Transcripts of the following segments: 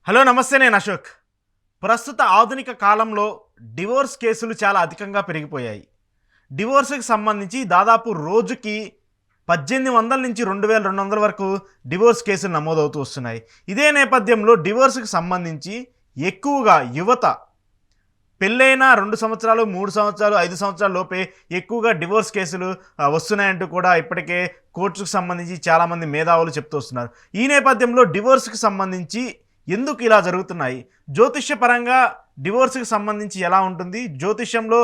Hello నమస్తే, నేను అశోక్. ప్రస్తుత ఆధునిక కాలంలో డివోర్స్ కేసులు చాలా అధికంగా పెరిగిపోయాయి. డివోర్స్‌కి సంబంధించి దాదాపు రోజుకి 1800 నుంచి 2200 వరకు డివోర్స్ కేసులు నమోదవుతూ వస్తున్నాయి. ఇదే నేపథ్యంలో డివోర్స్‌కి సంబంధించి ఎక్కువగా యువత పెళ్ళైన 2 సంవత్సరాలు, 3 సంవత్సరాలు, 5 సంవత్సరాల లోపే ఎక్కువగా డివోర్స్ కేసులు వస్తున్నాయంటూ కూడా ఇప్పటికే కోర్ట్స్‌కి సంబంధించి చాలామంది మేధావులు చెప్తూ వస్తున్నారు. ఈ నేపథ్యంలో డివోర్స్‌కి సంబంధించి ఎందుకు ఇలా జరుగుతున్నాయి? జ్యోతిష్యపరంగా డివోర్స్‌కి సంబంధించి ఎలా ఉంటుంది? జ్యోతిష్యంలో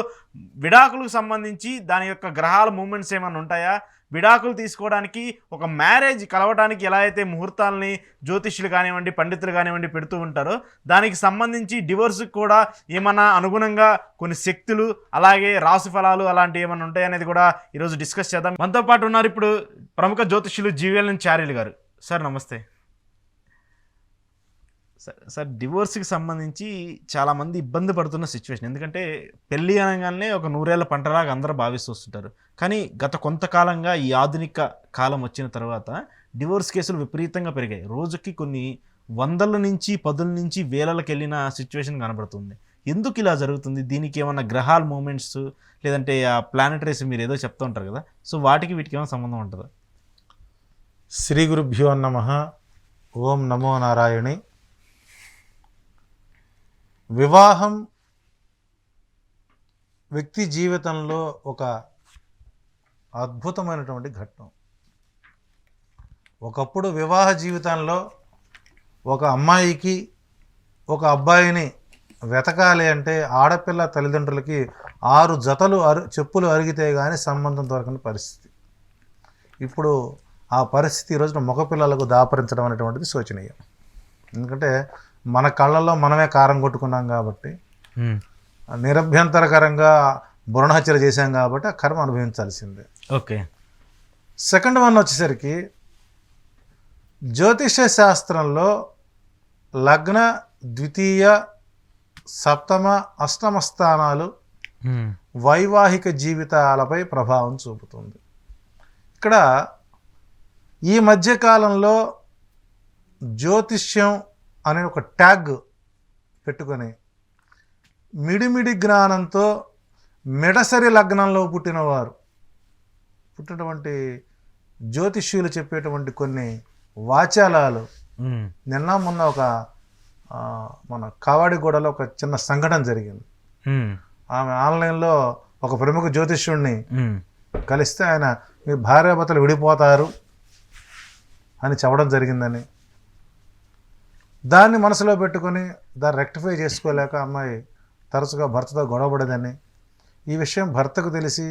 విడాకులకు సంబంధించి దాని యొక్క గ్రహాల మూవ్‌మెంట్స్ ఏమన్నా ఉంటాయా? విడాకులు తీసుకోవడానికి, ఒక మ్యారేజ్ కలవడానికి ఎలా అయితే ముహూర్తాలని జ్యోతిష్యులు కానివ్వండి, పండితులు కానివ్వండి పెడుతూ ఉంటారో, దానికి సంబంధించి డివోర్స్‌కి కూడా ఏమన్నా అనుగుణంగా కొన్ని శక్తులు, అలాగే రాశి ఫలాలు అలాంటివి ఏమన్నా ఉంటాయనేది కూడా ఈరోజు డిస్కస్ చేద్దాం. మనతో పాటు ఉన్నారు ఇప్పుడు ప్రముఖ జ్యోతిష్యులు జీవీఎల్ఎన్ చార్యులు గారు. సార్ నమస్తే. సార్ డివోర్స్‌కి సంబంధించి చాలామంది ఇబ్బంది పడుతున్న సిచ్యువేషన్. ఎందుకంటే పెళ్ళి అనగానే ఒక నూరేళ్ల పంటలాగా అందరూ భావిస్తూ వస్తుంటారు. కానీ గత కొంతకాలంగా ఈ ఆధునిక కాలం వచ్చిన తర్వాత డివోర్స్ కేసులు విపరీతంగా పెరిగాయి. రోజుకి కొన్ని వందల నుంచి, పదుల నుంచి వేలలకు వెళ్ళిన సిచ్యువేషన్ కనబడుతుంది. ఎందుకు ఇలా జరుగుతుంది? దీనికి ఏమన్నా గ్రహాల మూమెంట్స్ లేదంటే ఆ ప్లానెటరీస్ మీరు ఏదో చెప్తూ ఉంటారు కదా, సో వాటికి వీటికి ఏమైనా సంబంధం ఉంటుందా? శ్రీ గురుభ్యో నమః. ఓం నమో నారాయణి. వివాహం వ్యక్తి జీవితంలో ఒక అద్భుతమైనటువంటి ఘట్టం. ఒకప్పుడు వివాహ జీవితంలో ఒక అమ్మాయికి ఒక అబ్బాయిని వెతకాలి అంటే ఆడపిల్ల తల్లిదండ్రులకి 6 జతలు చెప్పులు అరిగితే కానీ సంబంధం దొరకని పరిస్థితి. ఇప్పుడు ఆ పరిస్థితి ఈరోజున మగపిల్లలకు దాపరించడం అనేటువంటిది శోచనీయం. ఎందుకంటే మన కళ్ళల్లో మనమే కారం కొట్టుకున్నాం కాబట్టి, నిరభ్యంతరకరంగా భ్రూణహత్య చేశాం కాబట్టి ఆ కర్మ అనుభవించాల్సిందే. ఓకే. సెకండ్ వన్ వచ్చేసరికి జ్యోతిష శాస్త్రంలో లగ్న, ద్వితీయ, సప్తమ, అష్టమ స్థానాలు వైవాహిక జీవితాలపై ప్రభావం చూపుతుంది. ఇక్కడ ఈ మధ్యకాలంలో జ్యోతిష్యం అనే ఒక ట్యాగ్ పెట్టుకొని మిడిమిడి జ్ఞానంతో మిడసరి లగ్నంలో పుట్టినటువంటి జ్యోతిష్యులు చెప్పేటువంటి కొన్ని వాచాలాలు. నిన్న మొన్న ఒక మన కావాడిగూడలో ఒక చిన్న సంఘటన జరిగింది. ఆమె ఆన్లైన్లో ఒక ప్రముఖ జ్యోతిష్యుడిని కలిస్తే ఆయన మీ భార్యాభర్తలు విడిపోతారు అని చెప్పడం జరిగిందని, దాన్ని మనసులో పెట్టుకొని దాన్ని రెక్టిఫై చేసుకోలేక అమ్మాయి తరచుగా భర్తతో గొడవపడేదని, ఈ విషయం భర్తకు తెలిసి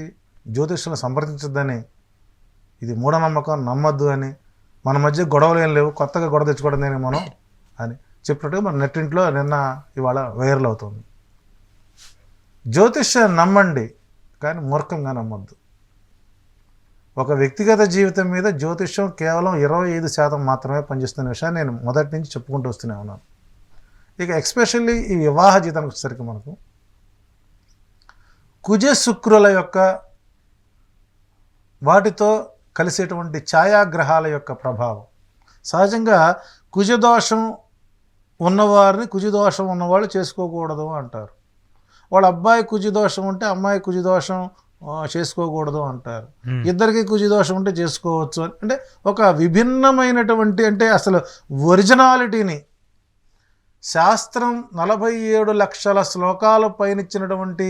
జ్యోతిష్యులను సంప్రదించొద్దని, ఇది మూఢనమ్మకం, నమ్మద్దు అని, మన మధ్య గొడవలు ఏం లేవు, కొత్తగా గొడవ తెచ్చుకోవడం నేను మనం అని చెప్పినట్టుగా మన నెట్టింట్లో ఇవాళ వైరల్ అవుతుంది. జ్యోతిష్యాన్ని నమ్మండి, కానీ మూర్ఖంగా నమ్మద్దు. ఒక వ్యక్తిగత జీవితం మీద జ్యోతిష్యం కేవలం 25% మాత్రమే పనిచేస్తున్న విషయాన్ని నేను మొదటి నుంచి చెప్పుకుంటూ వస్తూనే ఉన్నాను. ఇక ఎక్స్పెషల్లీ ఈ వివాహ జీవితానికి వచ్చేసరికి మనకు కుజ శుక్రుల యొక్క వాటితో కలిసేటువంటి ఛాయాగ్రహాల యొక్క ప్రభావం. సహజంగా కుజదోషం ఉన్నవారిని కుజదోషం ఉన్నవాళ్ళు చేసుకోకూడదు అంటారు. వాళ్ళ అబ్బాయి కుజదోషం ఉంటే అమ్మాయి కుజదోషం చేసుకోకూడదు అంటారు. ఇద్దరికి కుజదోషం ఉంటే చేసుకోవచ్చు. అంటే ఒక విభిన్నమైనటువంటి, అంటే అసలు ఒరిజినాలిటీని శాస్త్రం 47 లక్షల శ్లోకాల పైన ఇచ్చినటువంటి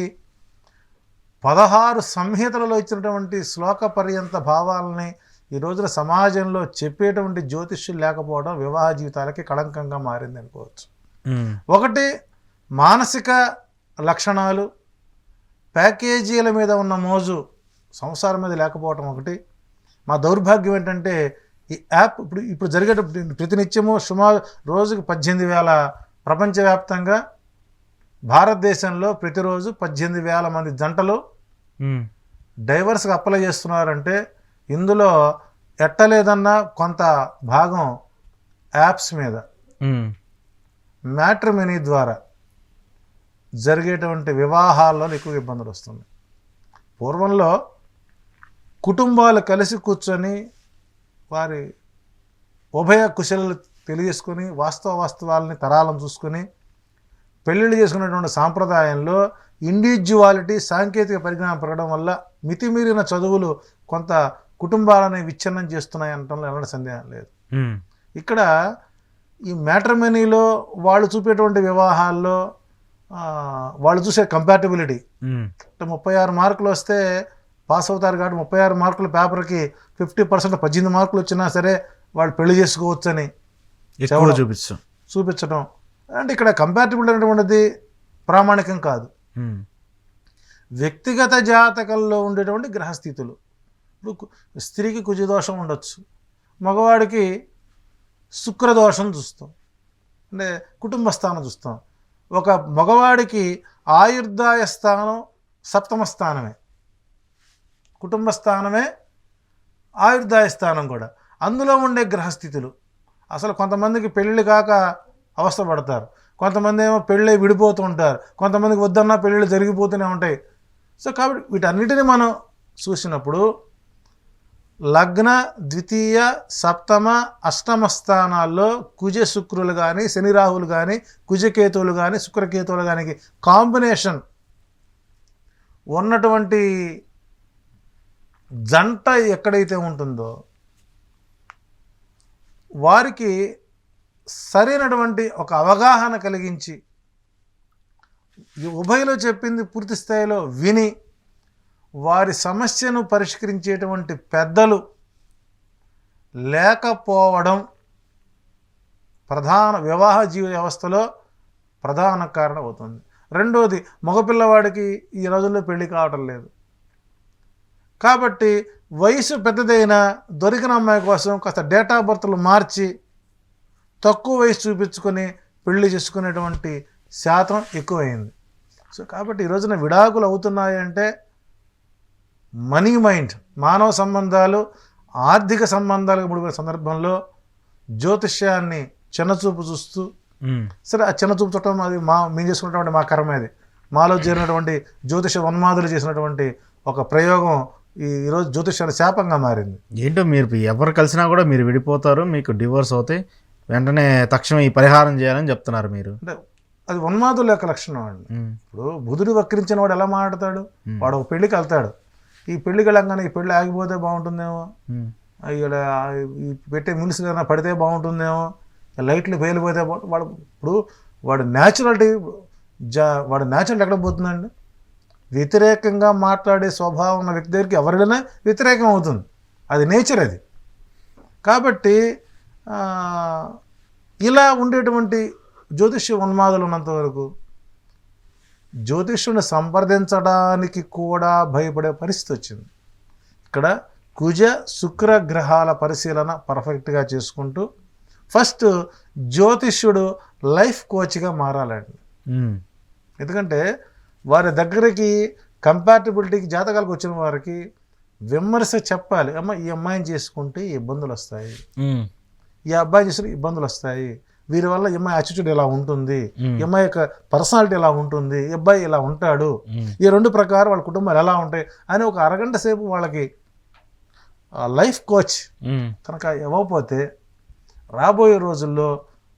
16 సంహితలలో ఇచ్చినటువంటి శ్లోక పర్యంత భావాలని ఈ రోజున సమాజంలో చెప్పేటువంటి జ్యోతిష్యులు లేకపోవడం వివాహ జీవితాలకి కళంకంగా మారింది అనుకోవచ్చు. ఒకటి మానసిక లక్షణాలు, ప్యాకేజీల మీద ఉన్న మోజు సంసారం మీద లేకపోవటం ఒకటి. మా దౌర్భాగ్యం ఏంటంటే ఈ యాప్ ఇప్పుడు జరిగేటప్పుడు ప్రతినిత్యము సుమారు రోజుకి 18,000 ప్రపంచవ్యాప్తంగా భారతదేశంలో ప్రతిరోజు 18,000 మంది జంటలు డైవర్స్కి అప్లై చేస్తున్నారంటే ఇందులో ఎట్టలేదన్నా కొంత భాగం యాప్స్ మీద మ్యాట్రిమనీ ద్వారా జరిగేటువంటి వివాహాల్లో ఎక్కువ ఇబ్బందులు వస్తుంది. పూర్వంలో కుటుంబాలు కలిసి కూర్చొని వారి ఉభయ కుశలు తెలియజేసుకొని వాస్తవాలని తరాలను చూసుకొని పెళ్ళిళ్ళు చేసుకునేటువంటి సాంప్రదాయంలో ఇండివిజువాలిటీ సాంకేతిక పరిజ్ఞానం పెరగడం వల్ల మితిమీరిన చదువులు కొంత కుటుంబాలని విచ్ఛిన్నం చేస్తున్నాయి అనడంలో ఎలాంటి సందేహం లేదు. ఇక్కడ ఈ మ్యాట్రిమనీలో వాళ్ళు చూపేటువంటి వివాహాల్లో వాళ్ళు చూసే కంపాటబిలిటీ 36 మార్కులు వస్తే పాస్ అవుతారు కాబట్టి 36 మార్కుల పేపర్కి 50% 18 మార్కులు వచ్చినా సరే వాళ్ళు పెళ్లి చేసుకోవచ్చని చూపించడం అంటే ఇక్కడ కంపాటబిలిటీ అనేటువంటిది ప్రామాణికం కాదు. వ్యక్తిగత జాతకంలో ఉండేటువంటి గ్రహస్థితులు, ఇప్పుడు స్త్రీకి కుజదోషం ఉండొచ్చు, మగవాడికి శుక్రదోషం చూస్తాం, అంటే కుటుంబ స్థానం చూస్తాం. ఒక మగవాడికి ఆయుర్దాయ స్థానం సప్తమ స్థానమే, కుటుంబ స్థానమే ఆయుర్దాయ స్థానం కూడా. అందులో ఉండే గ్రహస్థితులు అసలు కొంతమందికి పెళ్ళిళ్ళు కాక అవస్థపడతారు, కొంతమంది ఏమో పెళ్ళి విడిపోతూ ఉంటారు, కొంతమందికి వద్దన్నా పెళ్ళిళ్ళు జరిగిపోతూనే ఉంటాయి. సో కాబట్టి వీటన్నిటిని మనం చూసినప్పుడు లగ్న, ద్వితీయ, సప్తమ, అష్టమ స్థానాల్లో కుజ శుక్రులు కానీ, శని రాహులు కానీ, కుజకేతువులు కానీ, శుక్రకేతువులు కానీ కాంబినేషన్ ఉన్నటువంటి జంట ఎక్కడైతే ఉంటుందో వారికి సరైనటువంటి ఒక అవగాహన కలిగించి ఉభయలో చెప్పింది పూర్తి స్థాయిలో విని వారి సమస్యను పరిష్కరించేటువంటి పెద్దలు లేకపోవడం ప్రధాన వివాహ జీవ వ్యవస్థలో ప్రధాన కారణం అవుతుంది. రెండోది, మగపిల్లవాడికి ఈ రోజుల్లో పెళ్లి కావటం లేదు కాబట్టి వయసు పెద్దదైనా దొరికిన అమ్మాయి కోసం కాస్త డేట్ ఆఫ్ బర్త్లు మార్చి తక్కువ వయసు చూపించుకొని పెళ్లి చేసుకునేటువంటి శాతం ఎక్కువైంది. సో కాబట్టి ఈ రోజున విడాకులు అవుతున్నాయి అంటే మనీ మైండ్, మానవ సంబంధాలు, ఆర్థిక సంబంధాలకు ముడిపడిన సందర్భంలో జ్యోతిష్యాన్ని చిన్నచూపు చూస్తూ, సరే ఆ చిన్నచూపు చుట్టం అది మేము చేసుకున్నటువంటి మా కర్మ, అది మాలో చేరినటువంటి జ్యోతిష ఉన్మాదులు చేసినటువంటి ఒక ప్రయోగం ఈరోజు జ్యోతిష్యాన్ని శాపంగా మారింది. ఏంటో మీరు ఎవరు కలిసినా కూడా మీరు విడిపోతారు, మీకు డివోర్స్ అవుతాయి, వెంటనే తక్షణం ఈ పరిహారం చేయాలని చెప్తున్నారు మీరు. అంటే అది ఉన్మాదుల యొక్క లక్షణం అండి. ఇప్పుడు బుధుడు వక్రించిన వాడు ఎలా మాట్లాడతాడు, వాడు ఒక పెళ్ళికి వెళ్తాడు, ఈ పెళ్లికి వెళ్ళంగానే ఈ పెళ్ళి ఆగిపోతే బాగుంటుందేమో, ఇక్కడ ఈ పెట్టే మిల్స్ కన్నా పడితే బాగుంటుందేమో, లైట్లు పేలిపోతే వాడు ఇప్పుడు వాడు న్యాచురాలిటీ వాడు న్యాచురల్ ఎక్కడ పోతుందండి? వ్యతిరేకంగా మాట్లాడే స్వభావం ఉన్న వ్యక్తి దగ్గరికి ఎవరికైనా వ్యతిరేకం అవుతుంది, అది నేచర్ అది. కాబట్టి ఇలా ఉండేటువంటి జ్యోతిష్య ఉన్మాదులు ఉన్నంత వరకు జ్యోతిష్యుని సంప్రదించడానికి కూడా భయపడే పరిస్థితి వచ్చింది. ఇక్కడ కుజ శుక్ర గ్రహాల పరిశీలన పర్ఫెక్ట్గా చేసుకుంటూ ఫస్ట్ జ్యోతిష్యుడు లైఫ్ కోచ్గా మారాలండి. ఎందుకంటే వారి దగ్గరికి కంపాటబిలిటీకి జాతకాలకు వచ్చిన వారికి విమర్శ చెప్పాలి. అమ్మ ఈ అమ్మాయిని చేసుకుంటే ఇబ్బందులు వస్తాయి, ఈ అబ్బాయి చేసుకుంటే ఇబ్బందులు వస్తాయి, వీరి వల్ల ఈ అమ్మాయి యాటిట్యూడ్ ఇలా ఉంటుంది, ఈ అమ్మాయి యొక్క పర్సనాలిటీ ఎలా ఉంటుంది, ఈ అబ్బాయి ఇలా ఉంటాడు, ఈ రెండు ప్రకారం వాళ్ళ కుటుంబాలు ఎలా ఉంటాయి అని ఒక అరగంట సేపు వాళ్ళకి లైఫ్ కోచ్ కనుక ఇవ్వకపోతే రాబోయే రోజుల్లో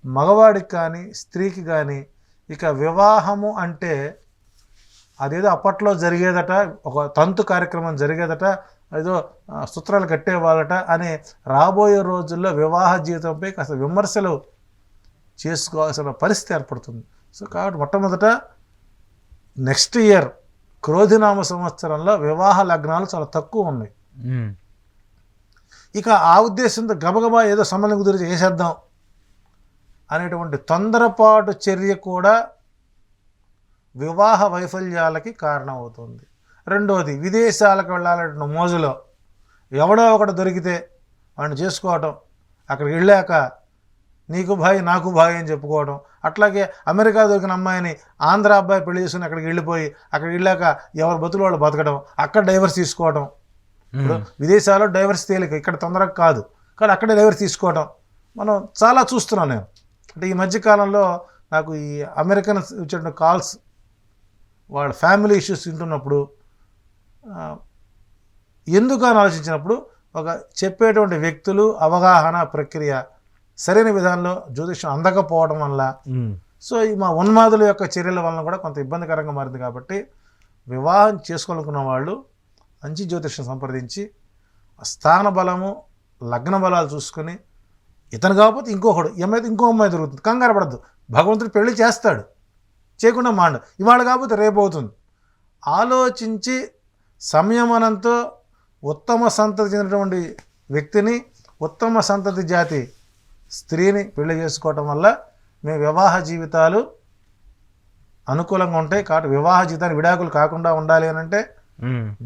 మగవాడికి కానీ స్త్రీకి కానీ ఇక వివాహము అంటే అదేదో అప్పట్లో జరిగేదట, ఒక తంతు కార్యక్రమం జరిగేదట, ఏదో సూత్రాలు కట్టేవాళ్ళట అని రాబోయే రోజుల్లో వివాహ జీవితంపై కాస్త విమర్శలు చేసుకోవాల్సిన పరిస్థితి ఏర్పడుతుంది. సో కాబట్టి మొట్టమొదట నెక్స్ట్ ఇయర్ క్రోధినామ సంవత్సరంలో వివాహ లగ్నాలు చాలా తక్కువ ఉన్నాయి. ఇక ఆ ఉద్దేశంతో గబగబా ఏదో సంబంధం కుదిరి చేసేద్దాం అనేటువంటి తొందరపాటు చర్య కూడా వివాహ వైఫల్యాలకి కారణమవుతుంది. రెండోది, విదేశాలకు వెళ్ళాలంటే మోజులో ఎవడో ఒకటి దొరికితే వాడిని చేసుకోవటం, అక్కడికి వెళ్ళాక నీకు భాయ్ నాకు భాయ్ అని చెప్పుకోవడం, అట్లాగే అమెరికా దొరికిన అమ్మాయిని ఆంధ్ర అబ్బాయి పెళ్లి చేసుకుని అక్కడికి వెళ్ళిపోయి అక్కడికి వెళ్ళాక ఎవరు బతులు వాళ్ళు బతకడం, అక్కడ డైవర్స్ తీసుకోవడం. ఇప్పుడు విదేశాల్లో డైవర్స్ తేలిక, ఇక్కడ తొందరగా కాదు, కానీ అక్కడే డైవర్స్ తీసుకోవడం మనం చాలా చూస్తున్నాను నేను. అంటే ఈ మధ్యకాలంలో నాకు ఈ అమెరికన్ ఇచ్చిన కాల్స్, వాళ్ళ ఫ్యామిలీ ఇష్యూస్ వింటున్నప్పుడు ఎందుకు అని ఆలోచించినప్పుడు ఒక చెప్పేటువంటి వ్యక్తులు అవగాహన ప్రక్రియ సరైన విధానంలో జ్యోతిష్యం అందకపోవడం వల్ల, సో ఈ మా ఉన్మాదుల యొక్క చర్యల వలన కూడా కొంత ఇబ్బందికరంగా మారింది. కాబట్టి వివాహం చేసుకోవాలనుకున్న వాళ్ళు మంచి జ్యోతిష్యం సంప్రదించి స్థాన బలము, లగ్న బలాలు చూసుకొని, ఇతను కాకపోతే ఇంకొకడు, ఏమైతే ఇంకో అమ్మాయి దొరుకుతుంది, కంగారు పడద్దు. భగవంతుడు పెళ్లి చేస్తాడు, చేయకుండా మాండు. ఇవాళ కాకపోతే రేపు అవుతుంది. ఆలోచించి సంయమనంతో ఉత్తమ సంతతి చెందినటువంటి వ్యక్తిని, ఉత్తమ సంతతి జాతి స్త్రీని పెళ్లి చేసుకోవటం వల్ల మీ వివాహ జీవితాలు అనుకూలంగా ఉంటాయి. కాబట్టి వివాహ జీవితాన్ని విడాకులు కాకుండా ఉండాలి అని అంటే,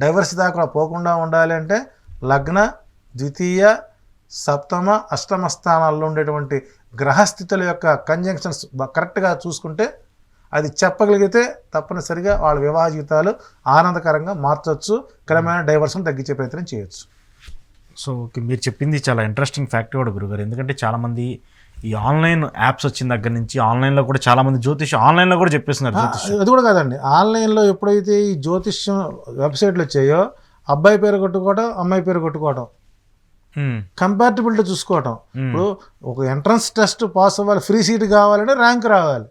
డైవర్స్ దాకా పోకుండా ఉండాలి అంటే లగ్న, ద్వితీయ, సప్తమ, అష్టమ స్థానాల్లో ఉండేటువంటి గ్రహస్థితుల యొక్క కంజంక్షన్స్ కరెక్ట్గా చూసుకుంటే, అది చెప్పగలిగితే తప్పనిసరిగా వాళ్ళ వివాహ జీవితాలు ఆనందకరంగా మార్చవచ్చు. క్రమేణా డైవర్షన్ తగ్గించే ప్రయత్నం చేయొచ్చు. సో ఓకే, మీరు చెప్పింది చాలా ఇంట్రెస్టింగ్ ఫ్యాక్ట్ కూడా గురుగారు. ఎందుకంటే చాలామంది ఈ ఆన్లైన్ యాప్స్ వచ్చిన దగ్గర నుంచి ఆన్లైన్లో కూడా చాలామంది జ్యోతిష్యం ఆన్లైన్లో కూడా చెప్పేస్తున్నారు. జ్యోతిష్యం అది కూడా కాదండి, ఆన్లైన్లో ఎప్పుడైతే ఈ జ్యోతిష్యం వెబ్సైట్లు వచ్చాయో, అబ్బాయి పేరు కొట్టుకోవడం, అమ్మాయి పేరు కొట్టుకోవడం, కంపారిటిబిలిటీ చూసుకోవటం. ఇప్పుడు ఒక ఎంట్రన్స్ టెస్ట్ పాస్ అవ్వాలి, ఫ్రీ సీట్ కావాలంటే ర్యాంక్ రావాలి,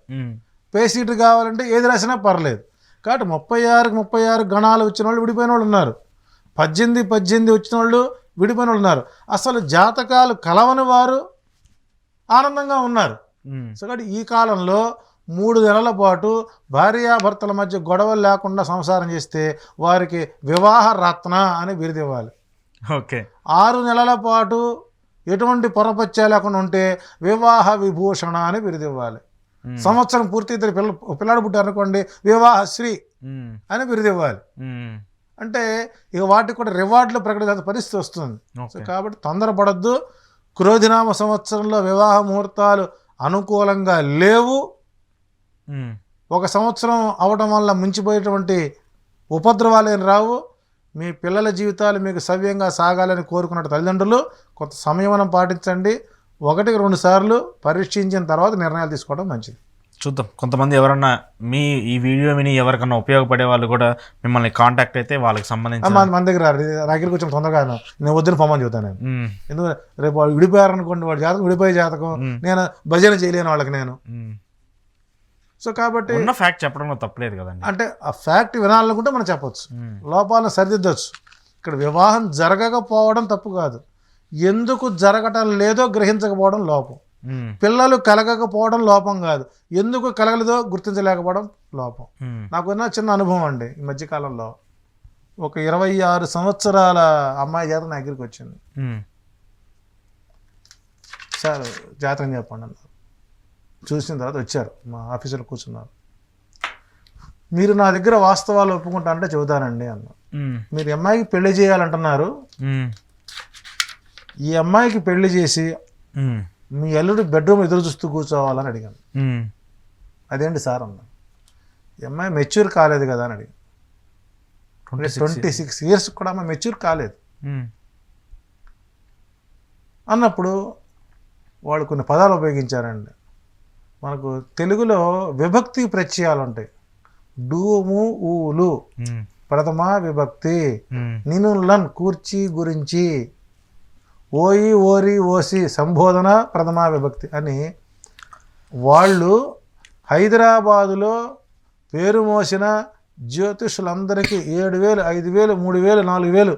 పే సీట్ కావాలంటే ఏది రాసినా పర్లేదు. కాబట్టి 36 గణాలు వచ్చిన వాళ్ళు విడిపోయిన వాళ్ళు ఉన్నారు, 18 వచ్చిన వాళ్ళు విడిపోయిన వాళ్ళు ఉన్నారు, అసలు జాతకాలు కలవని వారు ఆనందంగా ఉన్నారు. సో కాబట్టి ఈ కాలంలో 3 నెలల పాటు భార్యాభర్తల మధ్య గొడవలు లేకుండా సంసారం చేస్తే వారికి వివాహ రత్న అని బిరుదివ్వాలి. ఓకే. 6 నెలల పాటు ఎటువంటి పొరపచ్చా లేకుండా ఉంటే వివాహ విభూషణ అని బిరుదివ్వాలి. సంవత్సరం పూర్తి పిల్లాడు పుట్టారనుకోండి, వివాహ శ్రీ అని బిరుదివ్వాలి. అంటే ఇక వాటికి కూడా రివార్డులు ప్రకటించాల్సిన పరిస్థితి వస్తుంది. సో కాబట్టి తొందరపడద్దు. క్రోధినామ సంవత్సరంలో వివాహ ముహూర్తాలు అనుకూలంగా లేవు. ఒక సంవత్సరం అవడం వల్ల మించిపోయేటువంటి ఉపద్రవాలు రావు. మీ పిల్లల జీవితాలు మీకు సవ్యంగా సాగాలని కోరుకున్న తల్లిదండ్రులు కొంత సంయమనం పాటించండి. 1-2 సార్లు పరీక్షించిన తర్వాత నిర్ణయాలు తీసుకోవడం మంచిది. చూద్దాం, కొంతమంది ఎవరన్నా మీ ఈ వీడియో విని ఎవరికన్నా ఉపయోగపడే వాళ్ళు కూడా మిమ్మల్ని కాంటాక్ట్ అయితే వాళ్ళకి సంబంధించి మన దగ్గర దగ్గరికి వచ్చి తొందరగా నేను వద్దని పొమ్మని చెబుతాను నేను. ఎందుకంటే రేపు వాళ్ళు విడిపోయారనుకోండి, వాడి జాతకం విడిపోయే జాతకం, నేను భజన చేయలేను వాళ్ళకి నేను. సో కాబట్టి ఉన్న ఫ్యాక్ట్ చెప్పడంలో తప్పలేదు కదండి. అంటే ఆ ఫ్యాక్ట్ వినాలనుకుంటే మనం చెప్పొచ్చు, లోపాలను సరిదిద్దొచ్చు. ఇక్కడ వివాహం జరగకపోవడం తప్పు కాదు, ఎందుకు జరగటం లేదో గ్రహించకపోవడం లోపం. పిల్లలు కలగకపోవడం లోపం కాదు, ఎందుకు కలగలేదో గుర్తించలేకపోవడం లోపం. నాకున్న చిన్న అనుభవం అండి, ఈ మధ్యకాలంలో ఒక 26 సంవత్సరాల అమ్మాయి జాతకం నా దగ్గరికి వచ్చింది. సార్ జాతకం చెప్పండి అన్నారు. చూసిన తర్వాత వచ్చారు, మా ఆఫీసులో కూర్చున్నారు. మీరు నా దగ్గర వాస్తవాలు ఒప్పుకుంటా అంటే చెబుతానండి అన్న. మీరు అమ్మాయికి పెళ్లి చేయాలంటున్నారు, ఈ అమ్మాయికి పెళ్లి చేసి మీ అల్లుడు బెడ్రూమ్ ఎదురు చూస్తూ కూర్చోవాలని అడిగాను. అదేంటి సార్ అన్న. ఈ అమ్మాయి మెచ్యూర్ కాలేదు కదా అని అడిగాను. 26 years కూడా అమ్మాయి మెచ్యూర్ కాలేదు అన్నప్పుడు వాళ్ళు కొన్ని పదాలు ఉపయోగించారండి. మనకు తెలుగులో విభక్తి ప్రత్యయాలు ఉంటాయి. డూము ఊలు ప్రథమ విభక్తి, నిను లన్ కూర్చి గురించి, ఓయి ఓరి ఓసి సంబోధన ప్రథమా విభక్తి అని. వాళ్ళు హైదరాబాదులో పేరు మోసిన జ్యోతిషులందరికీ 7,000, 5,000, 3,000, 4,000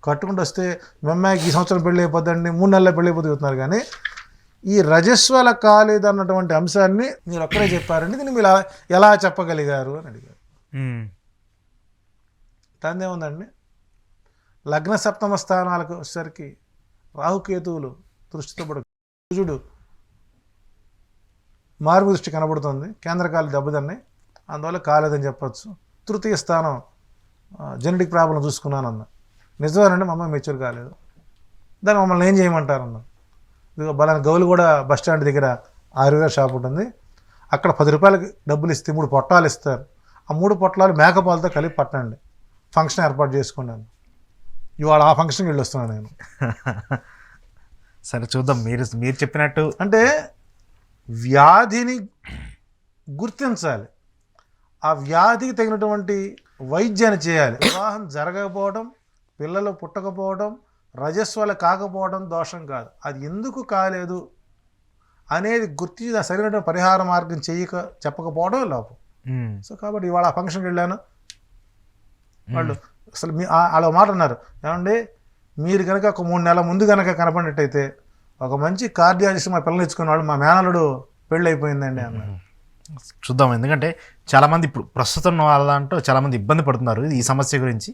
కట్టుకుంటూ వస్తే మెమ్మాయికి ఈ సంవత్సరం పెళ్ళి అయిపోద్దండి, 3 నెలల పెళ్ళి అయిపోతుంది చెబుతున్నారు. కానీ ఈ రజస్వల కాలేదు అన్నటువంటి అంశాన్ని మీరు ఒక్కరే చెప్పారండి, దీన్ని మీరు ఎలా చెప్పగలిగారు అని అడిగారు. దాన్నేముందండి, లగ్న సప్తమ స్థానాలకు వచ్చేసరికి రాహుకేతువులు దృష్టితో పడు, కుజుడు మార్పు దృష్టి కనబడుతుంది, కేంద్రకాలు దెబ్బతిన్నాయి, అందువల్ల కాలేదని చెప్పచ్చు. తృతీయ స్థానం జెనెటిక్ ప్రాబ్లం చూసుకున్నానన్న. నిజమేనండి, మా అమ్మాయి మెచ్యూర్ కాలేదు, దాన్ని మమ్మల్ని ఏం చేయమంటారన్న. ఇదిగో బలానా గౌలు కూడా బస్ స్టాండ్ దగ్గర ఆయుర్వేద షాప్ ఉంటుంది, అక్కడ 10 రూపాయలకి డబ్బులు ఇస్తే 3 పొట్లాలు ఇస్తారు. ఆ 3 పొట్లాలు మేకపాలతో కలిపి పట్టండి, ఫంక్షన్ ఏర్పాటు చేసుకున్నాను. ఇవాళ ఆ ఫంక్షన్కి వెళ్ళి వస్తున్నాను నేను. సరే చూద్దాం, మీరు చెప్పినట్టు. అంటే వ్యాధిని గుర్తించాలి, ఆ వ్యాధికి తగినటువంటి వైద్యాన్ని చేయాలి. వివాహం జరగకపోవడం, పిల్లలు పుట్టకపోవడం, రజస్వల కాకపోవడం దోషం కాదు, అది ఎందుకు కాలేదు అనేది గుర్తి సరైన పరిహార మార్గం చెప్పకపోవడం లోపం. సో కాబట్టి ఇవాళ ఆ ఫంక్షన్కి వెళ్ళాను, వాళ్ళు అసలు అలా మాట అన్నారు, ఏమండి మీరు కనుక ఒక 3 నెలల ముందు కనుక కనపడినట్టయితే ఒక మంచి కార్డియాలజిస్ట్ మా పిల్లలు ఇచ్చుకున్న వాళ్ళు మా మేనలుడు పెళ్ళి అయిపోయిందండి అన్నారు. చూద్దాం, ఎందుకంటే చాలామంది ఇప్పుడు ప్రస్తుతం వాళ్ళంటూ చాలామంది ఇబ్బంది పడుతున్నారు ఈ సమస్య గురించి.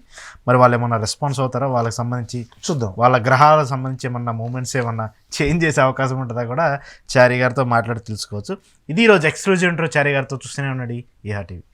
మరి వాళ్ళు ఏమన్నా రెస్పాన్స్ అవుతారా, వాళ్ళకి సంబంధించి చూద్దాం, వాళ్ళ గ్రహాలకు సంబంధించి ఏమన్నా మూమెంట్స్ ఏమన్నా చేంజ్ చేసే అవకాశం ఉంటుందా కూడా చారి గారితో మాట్లాడి తెలుసుకోవచ్చు. ఇది ఈరోజు ఎక్స్క్లూజివ్ ఇంట్రో. చారి గారితో చూస్తూనే ఉన్నాడు ఈహా టీవీ.